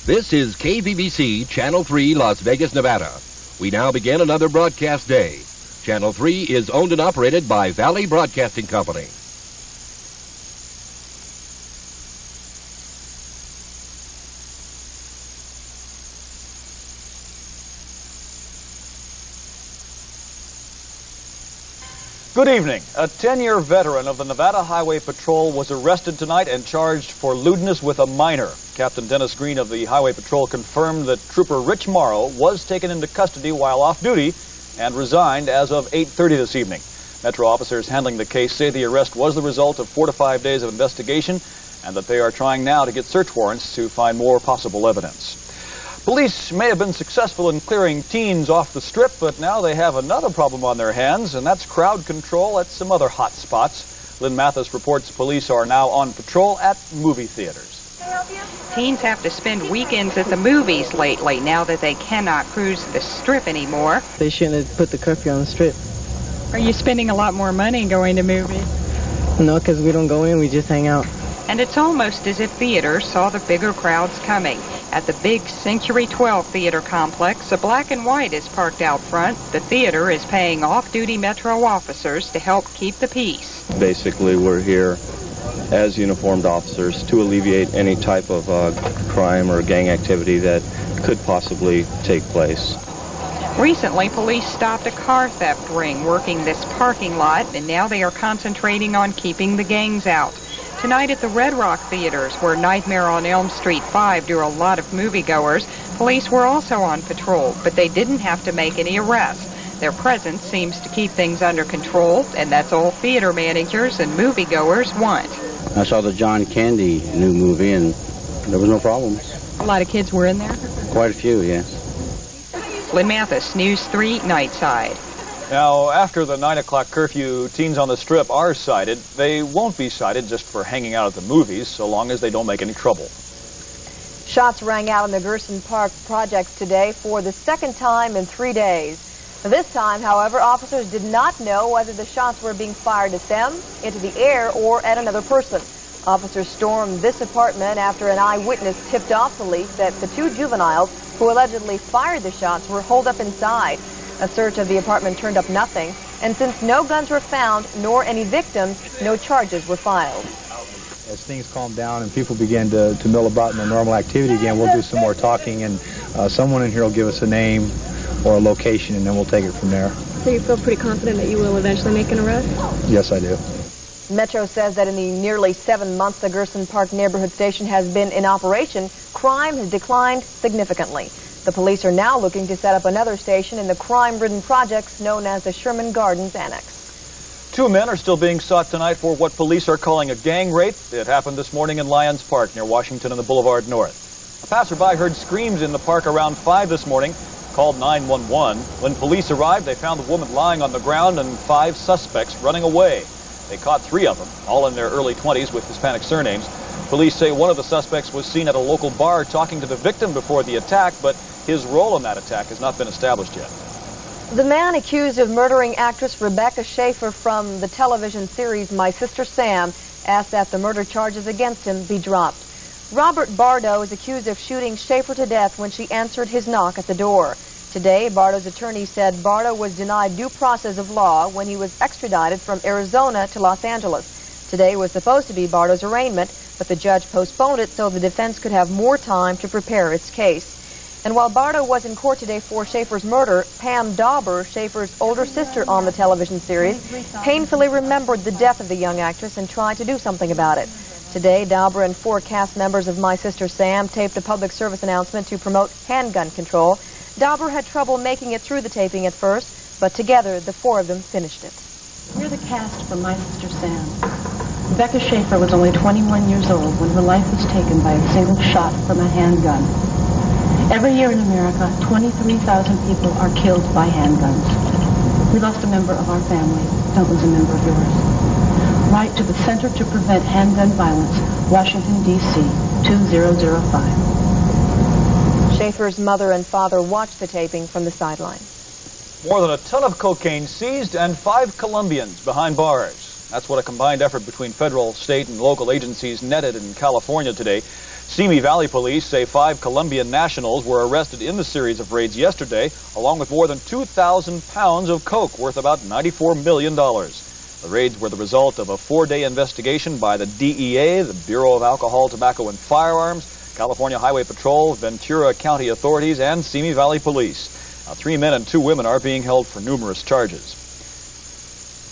This is KVBC Channel 3, Las Vegas, Nevada. We now begin another broadcast day. Channel 3 is owned and operated by Valley Broadcasting Company. Good evening. A 10-year veteran of the Nevada Highway Patrol was arrested tonight and charged for lewdness with a minor. Captain Dennis Green of the Highway Patrol confirmed that Trooper Rich Morrow was taken into custody while off duty and resigned as of 8:30 this evening. Metro officers handling the case say the arrest was the result of 4 to 5 days of investigation and that they are trying now to get search warrants to find more possible evidence. Police may have been successful in clearing teens off the strip, but now they have another problem on their hands, and that's crowd control at some other hot spots. Lynn Mathis reports police are now on patrol at movie theaters. Teens have to spend weekends at the movies lately now that they cannot cruise the strip anymore. They shouldn't have put the curfew on the strip. Are you spending a lot more money going to movies? No, because we don't go in, we just hang out. And it's almost as if theaters saw the bigger crowds coming. At the big Century 12 theater complex, a black and white is parked out front. The theater is paying off-duty Metro officers to help keep the peace. Basically, we're here as uniformed officers to alleviate any type of crime or gang activity that could possibly take place. Recently, police stopped a car theft ring working this parking lot, and now they are concentrating on keeping the gangs out. Tonight at the Red Rock Theaters, where Nightmare on Elm Street 5 drew a lot of moviegoers, police were also on patrol, but they didn't have to make any arrests. Their presence seems to keep things under control, and that's all theater managers and moviegoers want. I saw the John Candy new movie, and there was no problems. A lot of kids were in there? Quite a few, yes. Lynn Mathis, News 3, Nightside. Now, after the 9 o'clock curfew, teens on the strip are cited. They won't be cited just for hanging out at the movies, so long as they don't make any trouble. Shots rang out in the Gerson Park projects today for the second time in 3 days. This time, however, officers did not know whether the shots were being fired at them, into the air, or at another person. Officers stormed this apartment after an eyewitness tipped off police that the 2 juveniles who allegedly fired the shots were holed up inside. A search of the apartment turned up nothing, and since no guns were found, nor any victims, no charges were filed. As things calm down and people begin to mill about in their normal activity again, we'll do some more talking, and someone in here will give us a name or a location, and then we'll take it from there. So you feel pretty confident that you will eventually make an arrest? Yes, I do. Metro says that in the nearly 7 months the Gerson Park neighborhood station has been in operation, crime has declined significantly. The police are now looking to set up another station in the crime-ridden projects known as the Sherman Gardens Annex. 2 men are still being sought tonight for what police are calling a gang rape. It happened this morning in Lyons Park near Washington and the Boulevard North. A passerby heard screams in the park around 5 this morning, called 911. When police arrived, they found the woman lying on the ground and 5 suspects running away. They caught 3 of them, all in their early 20s with Hispanic surnames. Police say one of the suspects was seen at a local bar talking to the victim before the attack, but his role in that attack has not been established yet. The man accused of murdering actress Rebecca Schaefer from the television series My Sister Sam asked that the murder charges against him be dropped. Robert Bardo is accused of shooting Schaefer to death when she answered his knock at the door. Today, Bardo's attorney said Bardo was denied due process of law when he was extradited from Arizona to Los Angeles. Today was supposed to be Bardo's arraignment, but the judge postponed it so the defense could have more time to prepare its case. And while Bardo was in court today for Schaefer's murder, Pam Dauber, Schaefer's older sister on the television series, painfully remembered the death of the young actress and tried to do something about it. Today, Dauber and 4 cast members of My Sister Sam taped a public service announcement to promote handgun control. Dauber had trouble making it through the taping at first, but together the 4 of them finished it. We're the cast for My Sister Sam. Rebecca Schaefer was only 21 years old when her life was taken by a single shot from a handgun. Every year in America, 23,000 people are killed by handguns. We lost a member of our family. Don't lose a member of yours. Write to the Center to Prevent Handgun Violence, Washington, D.C., 2005. Schaefer's mother and father watched the taping from the sideline. More than a ton of cocaine seized and 5 Colombians behind bars. That's what a combined effort between federal, state, and local agencies netted in California today. Simi Valley police say 5 Colombian nationals were arrested in the series of raids yesterday, along with more than 2,000 pounds of coke worth about $94 million. The raids were the result of a 4-day investigation by the DEA, the Bureau of Alcohol, Tobacco, and Firearms, California Highway Patrol, Ventura County authorities, and Simi Valley police. Now, 3 men and 2 women are being held for numerous charges.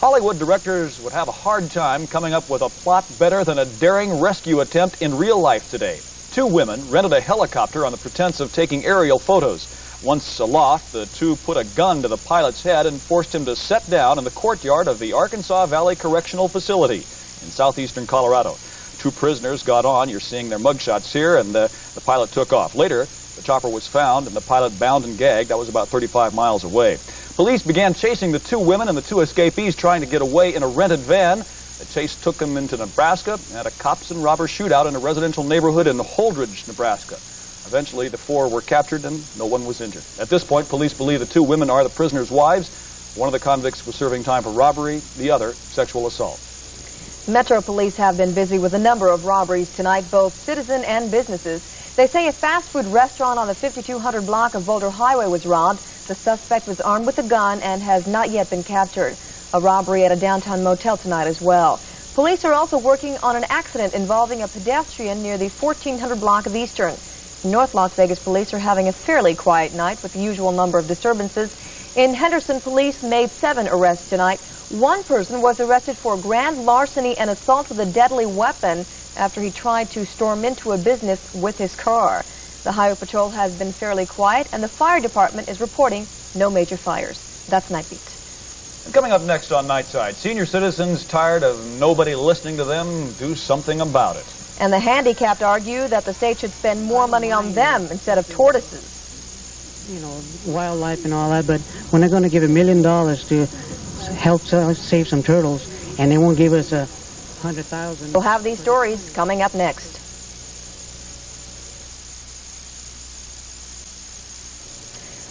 Hollywood directors would have a hard time coming up with a plot better than a daring rescue attempt in real life today. 2 women rented a helicopter on the pretense of taking aerial photos. Once aloft, the 2 put a gun to the pilot's head and forced him to set down in the courtyard of the Arkansas Valley Correctional Facility in southeastern Colorado. 2 prisoners got on. You're seeing their mugshots here, and the pilot took off. Later, the chopper was found and the pilot bound and gagged. That was about 35 miles away. Police began chasing the 2 women and the 2 escapees trying to get away in a rented van. The chase took them into Nebraska and had a cops and robbers shootout in a residential neighborhood in Holdridge, Nebraska. Eventually, the 4 were captured and no one was injured. At this point, police believe the 2 women are the prisoners' wives. One of the convicts was serving time for robbery, the other sexual assault. Metro police have been busy with a number of robberies tonight, both citizen and businesses. They say a fast food restaurant on the 5200 block of Boulder Highway was robbed. The suspect was armed with a gun and has not yet been captured. A robbery at a downtown motel tonight as well. Police are also working on an accident involving a pedestrian near the 1400 block of Eastern. North Las Vegas police are having a fairly quiet night with the usual number of disturbances. In Henderson, police made 7 arrests tonight. 1 person was arrested for grand larceny and assault with a deadly weapon after he tried to storm into a business with his car. The Highway Patrol has been fairly quiet, and the fire department is reporting no major fires. That's Night Beat. Coming up next on Nightside, senior citizens tired of nobody listening to them do something about it. And the handicapped argue that the state should spend more money on them instead of tortoises. You know, wildlife and all that, but when they're going to give $1 million to help save some turtles, and they won't give us $100,000. We'll have these stories coming up next.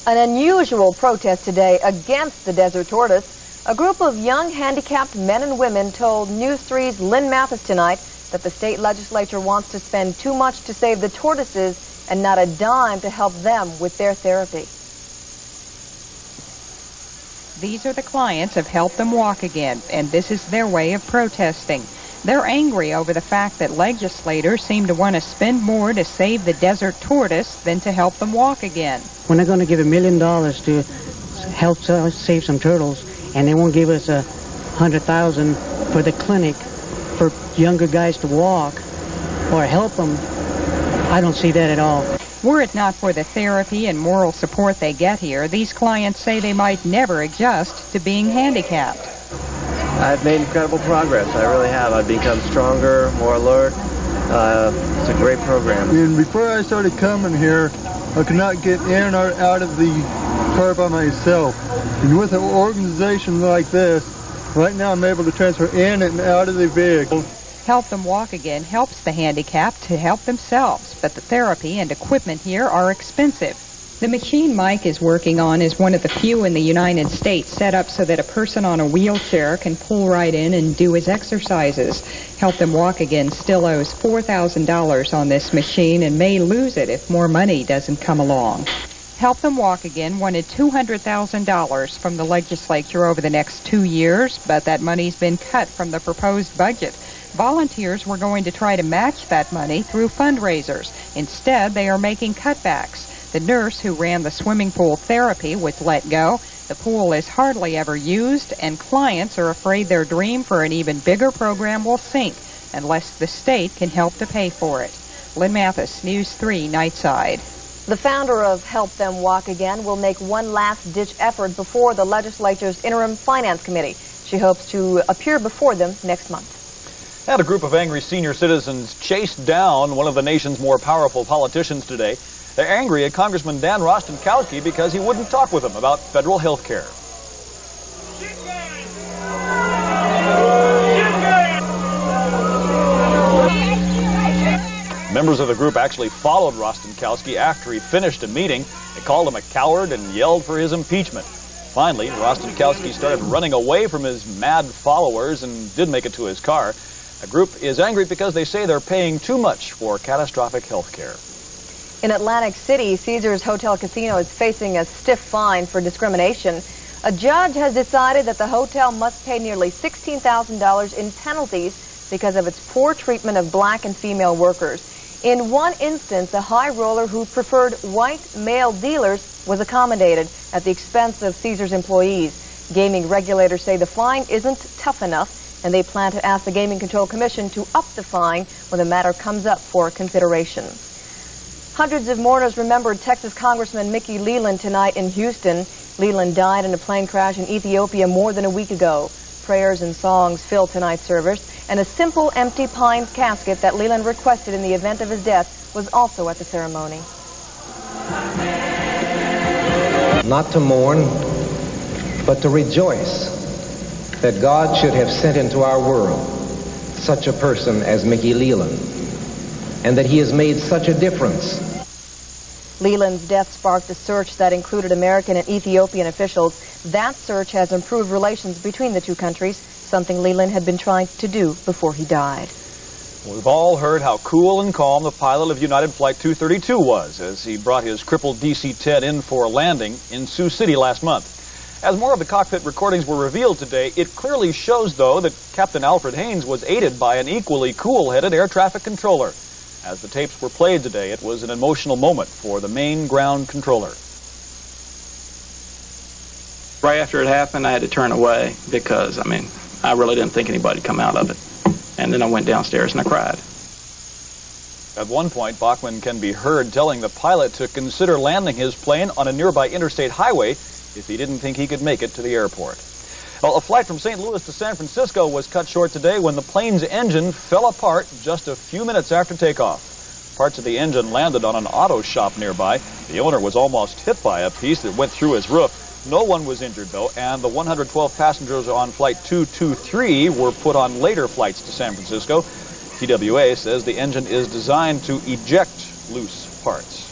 An unusual protest today against the desert tortoise. A group of young handicapped men and women told News 3's Lynn Mathis tonight that the state legislature wants to spend too much to save the tortoises and not a dime to help them with their therapy. These are the clients of Help Them Walk Again, and this is their way of protesting. They're angry over the fact that legislators seem to want to spend more to save the desert tortoise than to help them walk again. When they're going to give $1 million to help save some turtles, and they won't give us $100,000 for the clinic for younger guys to walk or help them, I don't see that at all. Were it not for the therapy and moral support they get here, these clients say they might never adjust to being handicapped. I've made incredible progress. I really have. I've become stronger, more alert. It's a great program. And before I started coming here, I could not get in or out of the car by myself. And with an organization like this, right now I'm able to transfer in and out of the vehicle. Help Them Walk Again helps the handicapped to help themselves, but the therapy and equipment here are expensive. The machine Mike is working on is one of the few in the United States set up so that a person on a wheelchair can pull right in and do his exercises. Help Them Walk Again still owes $4,000 on this machine and may lose it if more money doesn't come along. Help Them Walk Again wanted $200,000 from the legislature over the next 2 years, but that money's been cut from the proposed budget. Volunteers were going to try to match that money through fundraisers. Instead, they are making cutbacks. The nurse who ran the swimming pool therapy was let go. The pool is hardly ever used, and clients are afraid their dream for an even bigger program will sink unless the state can help to pay for it. Lynn Mathis, News 3, Nightside. The founder of Help Them Walk Again will make one last-ditch effort before the legislature's Interim Finance Committee. She hopes to appear before them next month. And a group of angry senior citizens chased down one of the nation's more powerful politicians today. They're angry at Congressman Dan Rostenkowski because he wouldn't talk with them about federal health care. Members of the group actually followed Rostenkowski after he finished a meeting. They called him a coward and yelled for his impeachment. Finally, Rostenkowski started running away from his mad followers and did make it to his car. A group is angry because they say they're paying too much for catastrophic health care. In Atlantic City, Caesars Hotel Casino is facing a stiff fine for discrimination. A judge has decided that the hotel must pay nearly $16,000 in penalties because of its poor treatment of black and female workers. In one instance, a high roller who preferred white male dealers was accommodated at the expense of Caesars employees. Gaming regulators say the fine isn't tough enough, and they plan to ask the Gaming Control Commission to up the fine when the matter comes up for consideration. Hundreds of mourners remembered Texas Congressman Mickey Leland tonight in Houston. Leland died in a plane crash in Ethiopia more than a week ago. Prayers and songs filled tonight's service, and a simple empty pine casket that Leland requested in the event of his death was also at the ceremony. Not to mourn, but to rejoice that God should have sent into our world such a person as Mickey Leland, and that he has made such a difference. Leland's death sparked a search that included American and Ethiopian officials. That search has improved relations between the two countries, something Leland had been trying to do before he died. We've all heard how cool and calm the pilot of United Flight 232 was as he brought his crippled DC-10 in for a landing in Sioux City last month. As more of the cockpit recordings were revealed today, it clearly shows, though, that Captain Alfred Haynes was aided by an equally cool-headed air traffic controller. As the tapes were played today, it was an emotional moment for the main ground controller. Right after it happened, I had to turn away because, I really didn't think anybody'd come out of it. And then I went downstairs and I cried. At one point, Bachman can be heard telling the pilot to consider landing his plane on a nearby interstate highway if he didn't think he could make it to the airport. Well, a flight from St. Louis to San Francisco was cut short today when the plane's engine fell apart just a few minutes after takeoff. Parts of the engine landed on an auto shop nearby. The owner was almost hit by a piece that went through his roof. No one was injured, though, and the 112 passengers on Flight 223 were put on later flights to San Francisco. TWA says the engine is designed to eject loose parts.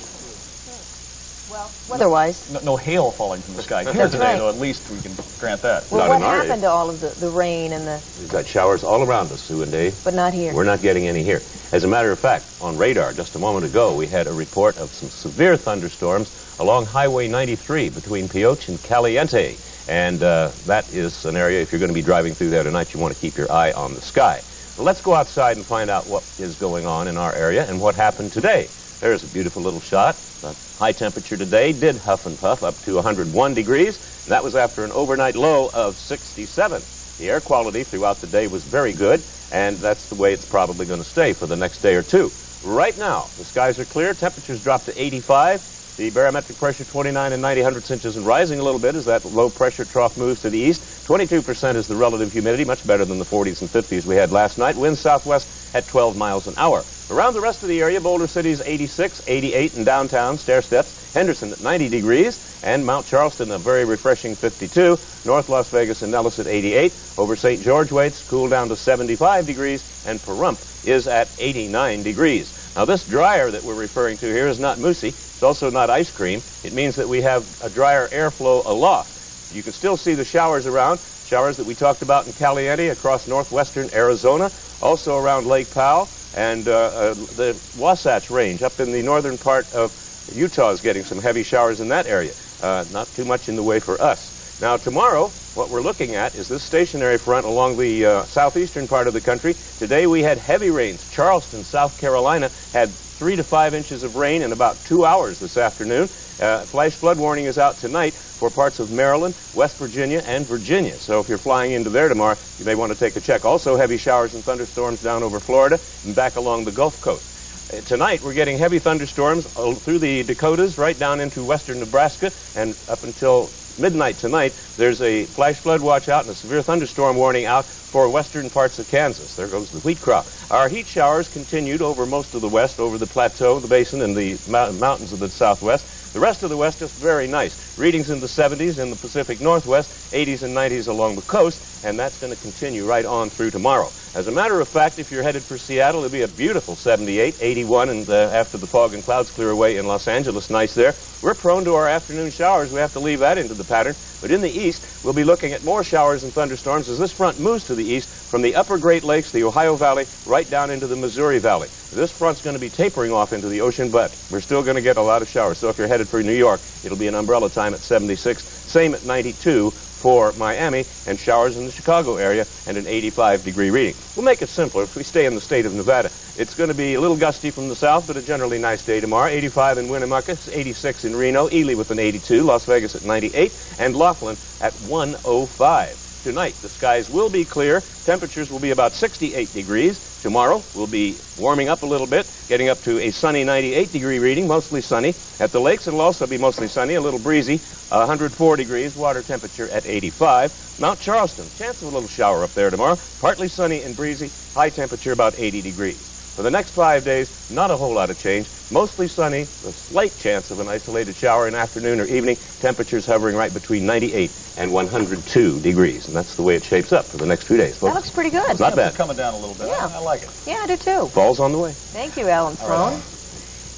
Otherwise, no hail falling from the sky here That's today, right. though at least we can grant that. well, what happened to all of the rain and the... We've got showers all around us, Sue and Dave. But not here. We're not getting any here. As a matter of fact, on radar just a moment ago, we had a report of some severe thunderstorms along Highway 93 between Pioche and Caliente. And that is an area, if you're going to be driving through there tonight, you want to keep your eye on the sky. Well, let's go outside and find out what is going on in our area and what happened today. There's a beautiful little shot. The high temperature today did huff and puff up to 101 degrees. That was after an overnight low of 67. The air quality throughout the day was very good, and that's the way it's probably going to stay for the next day or two. Right now, the skies are clear. Temperatures dropped to 85. The barometric pressure 29 and 90 inches and rising a little bit as that low pressure trough moves to the east. 22% is the relative humidity, much better than the 40s and 50s we had last night. Winds southwest at 12 miles an hour. Around the rest of the area, Boulder City's 86, 88 in downtown, stair steps. Henderson at 90 degrees, and Mount Charleston a very refreshing 52. North Las Vegas and Nellis at 88. Over St. George waits cool down to 75 degrees, and Pahrump is at 89 degrees. Now, this dryer that we're referring to here is not moosey. It's also not ice cream. It means that we have a drier airflow aloft. You can still see the showers around, showers that we talked about in Caliente across northwestern Arizona, also around Lake Powell, and the Wasatch Range up in the northern part of Utah is getting some heavy showers in that area. Not too much in the way for us. Now, tomorrow, what we're looking at is this stationary front along the southeastern part of the country. Today we had heavy rains. Charleston, South Carolina, had 3 to 5 inches of rain in about 2 hours this afternoon. Flash flood warning is out tonight for parts of Maryland, West Virginia, and Virginia. So if you're flying into there tomorrow, you may want to take a check. Also, heavy showers and thunderstorms down over Florida and back along the Gulf Coast. Tonight, we're getting heavy thunderstorms through the Dakotas, right down into western Nebraska, and up until midnight tonight, there's a flash flood watch out and a severe thunderstorm warning out for western parts of Kansas. There goes the wheat crop. Our heat showers continued over most of the west, over the plateau, the basin, and the mountains of the southwest. The rest of the West just very nice. Readings in the 70s in the Pacific Northwest, 80s and 90s along the coast, and that's going to continue right on through tomorrow. As a matter of fact, if you're headed for Seattle, it'll be a beautiful 78, 81, and after the fog and clouds clear away in Los Angeles, nice there. We're prone to our afternoon showers. We have to leave that into the pattern. But in the east, we'll be looking at more showers and thunderstorms as this front moves to the east from the upper Great Lakes, the Ohio Valley, right down into the Missouri Valley. This front's going to be tapering off into the ocean, but we're still going to get a lot of showers. So if you're headed for New York, it'll be an umbrella time at 76, same at 92 for Miami, and showers in the Chicago area, and an 85-degree reading. We'll make it simpler. If we stay in the state of Nevada, it's going to be a little gusty from the south, but a generally nice day tomorrow. 85 in Winnemucca, 86 in Reno, Ely with an 82, Las Vegas at 98, and Laughlin at 105. Tonight, the skies will be clear. Temperatures will be about 68 degrees. Tomorrow, we'll be warming up a little bit, getting up to a sunny 98-degree reading, mostly sunny. At the lakes, it'll also be mostly sunny, a little breezy, 104 degrees, water temperature at 85. Mount Charleston, chance of a little shower up there tomorrow, partly sunny and breezy, high temperature about 80 degrees. For the next 5 days, not a whole lot of change. Mostly sunny, a slight chance of an isolated shower in afternoon or evening. Temperatures hovering right between 98 and 102 degrees. And that's the way it shapes up for the next 2 days, folks. That looks pretty good. It's not bad. It's coming down a little bit. Yeah. I like it. Yeah, I do too. Fall's on the way. Thank you, Alan Sloane.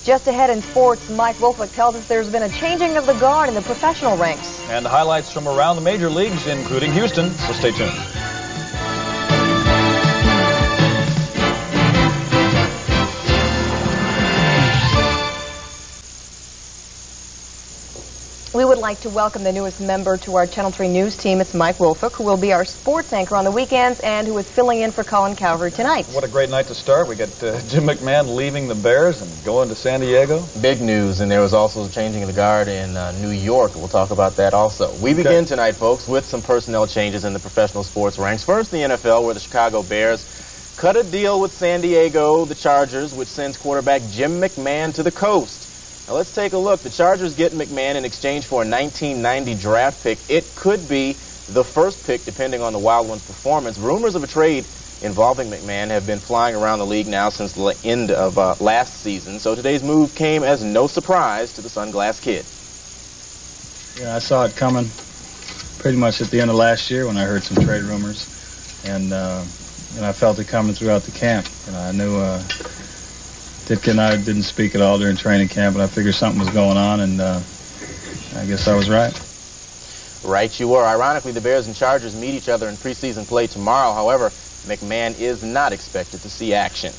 Just ahead in sports, Mike Woolfolk tells us there's been a changing of the guard in the professional ranks. And highlights from around the major leagues, including Houston. So stay tuned. We would like to welcome the newest member to our Channel 3 News team. It's Mike Woolfolk, who will be our sports anchor on the weekends and who is filling in for Colin Calvary tonight. What a great night to start. We got Jim McMahon leaving the Bears and going to San Diego. Big news, and there was also a changing of the guard in New York. We'll talk about that also. We begin tonight, folks, with some personnel changes in the professional sports ranks. First, the NFL, where the Chicago Bears cut a deal with San Diego, the Chargers, which sends quarterback Jim McMahon to the coast. Now let's take a look. The Chargers get McMahon in exchange for a 1990 draft pick. It could be the first pick, depending on the Wild Ones' performance. Rumors of a trade involving McMahon have been flying around the league now since the end of last season. So today's move came as no surprise to the Sunglass Kid. Yeah, I saw it coming pretty much at the end of last year when I heard some trade rumors, and I felt it coming throughout the camp. I knew Ditka and I didn't speak at all during training camp, but I figured something was going on, and I guess I was right. Right you were. Ironically, the Bears and Chargers meet each other in preseason play tomorrow. However, McMahon is not expected to see action.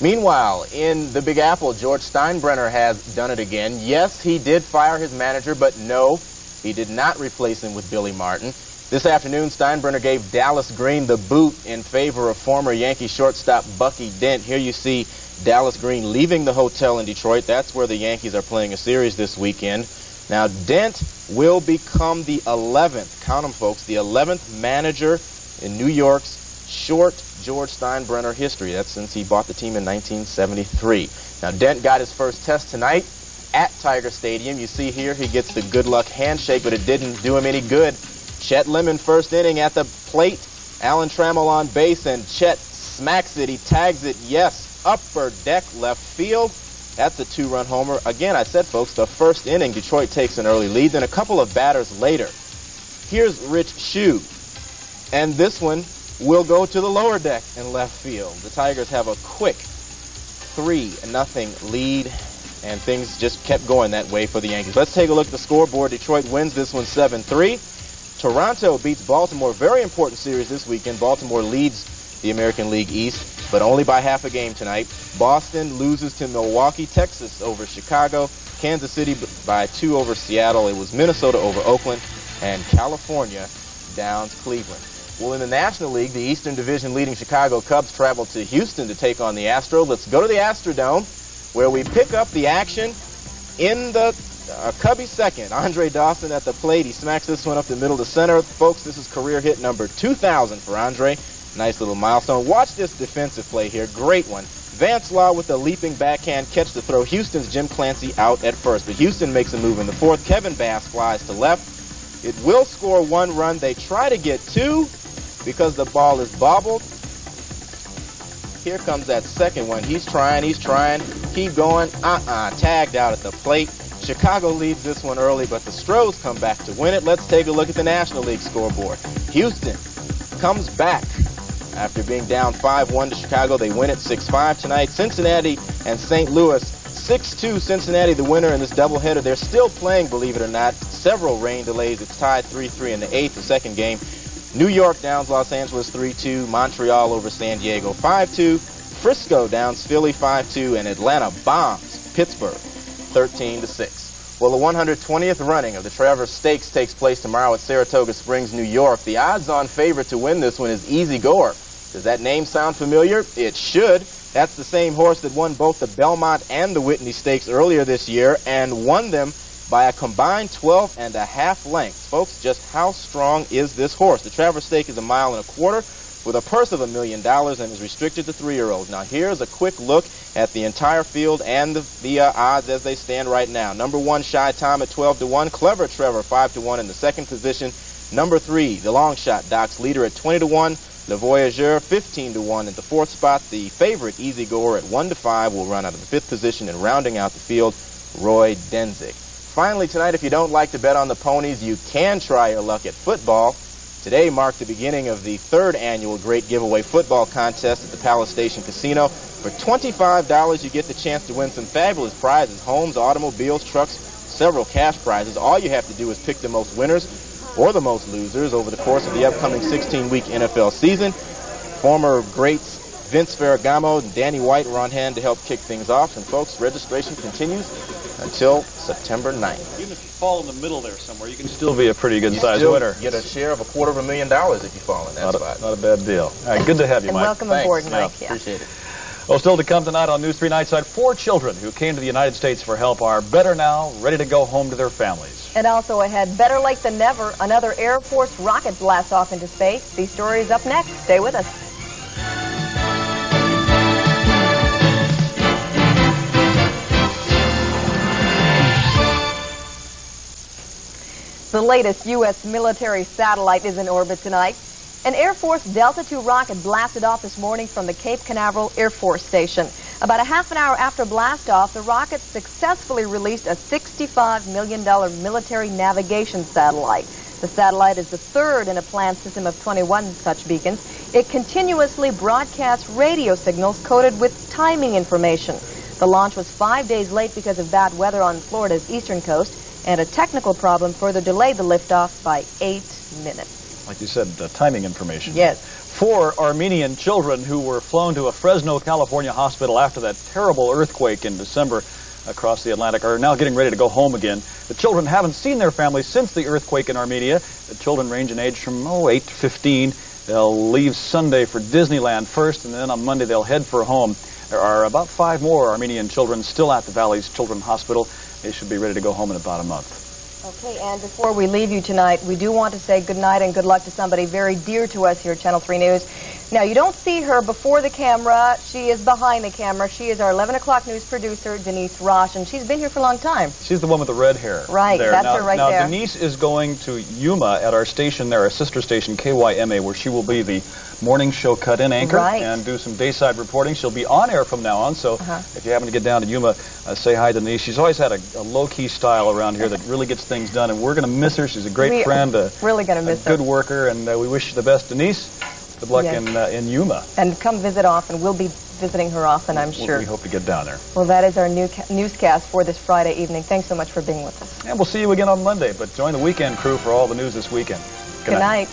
Meanwhile, in the Big Apple, George Steinbrenner has done it again. Yes, he did fire his manager, but no, he did not replace him with Billy Martin. This afternoon, Steinbrenner gave Dallas Green the boot in favor of former Yankee shortstop Bucky Dent. Here you see Dallas Green leaving the hotel in Detroit. That's where the Yankees are playing a series this weekend. Now, Dent will become the 11th, count them folks, the 11th manager in New York's short George Steinbrenner history. That's since he bought the team in 1973. Now, Dent got his first test tonight at Tiger Stadium. You see here he gets the good luck handshake, but it didn't do him any good. Chet Lemon first inning at the plate. Alan Trammell on base, and Chet smacks it. He tags it, yes, upper deck left field. That's a two-run homer. Again, I said, folks, the first inning, Detroit takes an early lead. Then a couple of batters later, here's Rich Shue. And this one will go to the lower deck in left field. The Tigers have a quick 3-0 lead, and things just kept going that way for the Yankees. Let's take a look at the scoreboard. Detroit wins this one 7-3. Toronto beats Baltimore. Very important series this weekend. Baltimore leads the American League East, but only by half a game tonight. Boston loses to Milwaukee. Texas over Chicago. Kansas City by 2 over Seattle. It was Minnesota over Oakland. And California downs Cleveland. Well, in the National League, the Eastern Division leading Chicago Cubs travel to Houston to take on the Astros. Let's go to the Astrodome, where we pick up the action in the Cubby second. Andre Dawson at the plate. He smacks this one up the middle to center. Folks, this is career hit number 2,000 for Andre. Nice little milestone. Watch this defensive play here. Great one. Vance Law with a leaping backhand catch to throw Houston's Jim Clancy out at first. But Houston makes a move in the fourth. Kevin Bass flies to left. It will score 1 run. They try to get 2 because the ball is bobbled. Here comes that second one. He's trying. Keep going. Tagged out at the plate. Chicago leads this one early, but the Stros come back to win it. Let's take a look at the National League scoreboard. Houston comes back after being down 5-1 to Chicago. They win it 6-5 tonight. Cincinnati and St. Louis, 6-2 Cincinnati, the winner in this doubleheader. They're still playing, believe it or not. Several rain delays. It's tied 3-3 in the eighth, the second game. New York downs Los Angeles 3-2. Montreal over San Diego 5-2. Frisco downs Philly 5-2. And Atlanta bombs Pittsburgh 13-6. Well, the 120th running of the Traverse Stakes takes place tomorrow at Saratoga Springs, New York. The odds-on favorite to win this one is Easy Goer. Does that name sound familiar? It should. That's the same horse that won both the Belmont and the Whitney Stakes earlier this year and won them by a combined 12.5 lengths. Folks, just how strong is this horse? The Traverse Stake is 1.25 miles with a purse of $1 million and is restricted to 3-year-olds. Now, here's a quick look at the entire field and the odds as they stand right now. Number 1, Shy Tom at 12-1. Clever Trevor, 5-1 in the second position. Number 3, the long shot, Doc's Leader at 20-1. Le Voyageur, 15-1 at the fourth spot. The favorite, Easy Goer, at 1-5, will run out of the fifth position. And rounding out the field, Roy Denzig. Finally, tonight, if you don't like to bet on the ponies, you can try your luck at football. Today marked the beginning of the third annual Great Giveaway football contest at the Palace Station Casino. For $25, you get the chance to win some fabulous prizes: homes, automobiles, trucks, several cash prizes. All you have to do is pick the most winners or the most losers over the course of the upcoming 16-week NFL season. Former greats Vince Ferragamo and Danny White were on hand to help kick things off. And, folks, registration continues until September 9th. Even if you fall in the middle there somewhere, you can still be a pretty good-sized winner. Get a share of $250,000 if you fall in that spot. Not a bad deal. All right, good to have you, And Mike. welcome aboard, Mike. Yeah, appreciate it. Well, still to come tonight on News 3 Nightside, 4 children who came to the United States for help are better now, ready to go home to their families. And also ahead, better late than never, another Air Force rocket blasts off into space. These stories up next. Stay with us. The latest U.S. military satellite is in orbit tonight. An Air Force Delta II rocket blasted off this morning from the Cape Canaveral Air Force Station. About a half an hour after blastoff, the rocket successfully released a $65 million military navigation satellite. The satellite is the third in a planned system of 21 such beacons. It continuously broadcasts radio signals coded with timing information. The launch was 5 days late because of bad weather on Florida's eastern coast, and a technical problem further delayed the liftoff by 8 minutes. Like you said, timing information. Yes. 4 Armenian children who were flown to a Fresno, California hospital after that terrible earthquake in December across the Atlantic are now getting ready to go home again. The children haven't seen their families since the earthquake in Armenia. The children range in age from 8 to 15. They'll leave Sunday for Disneyland first, and then on Monday they'll head for home. There are about 5 more Armenian children still at the Valley's Children's Hospital. They should be ready to go home in about a month. Okay, and before we leave you tonight, we do want to say good night and good luck to somebody very dear to us here at Channel 3 News. Now, you don't see her before the camera. She is behind the camera. She is our 11 o'clock news producer, Denise Rosh, and she's been here for a long time. She's the one with the red hair. Right, that's her right there. Now, Denise is going to Yuma at our station there, our sister station, KYMA, where she will be the morning show cut-in anchor and do some dayside reporting. She'll be on air from now on, so if you happen to get down to Yuma, say hi to Denise. She's always had a low-key style around here that really gets things done, and we're going to miss her. She's a great friend, really going to miss her. Good worker, and we wish you the best. Denise, good luck in Yuma. And come visit often. We'll be visiting her often, I'm sure. We hope to get down there. Well, that is our newscast for this Friday evening. Thanks so much for being with us. And we'll see you again on Monday, but join the weekend crew for all the news this weekend. Good night.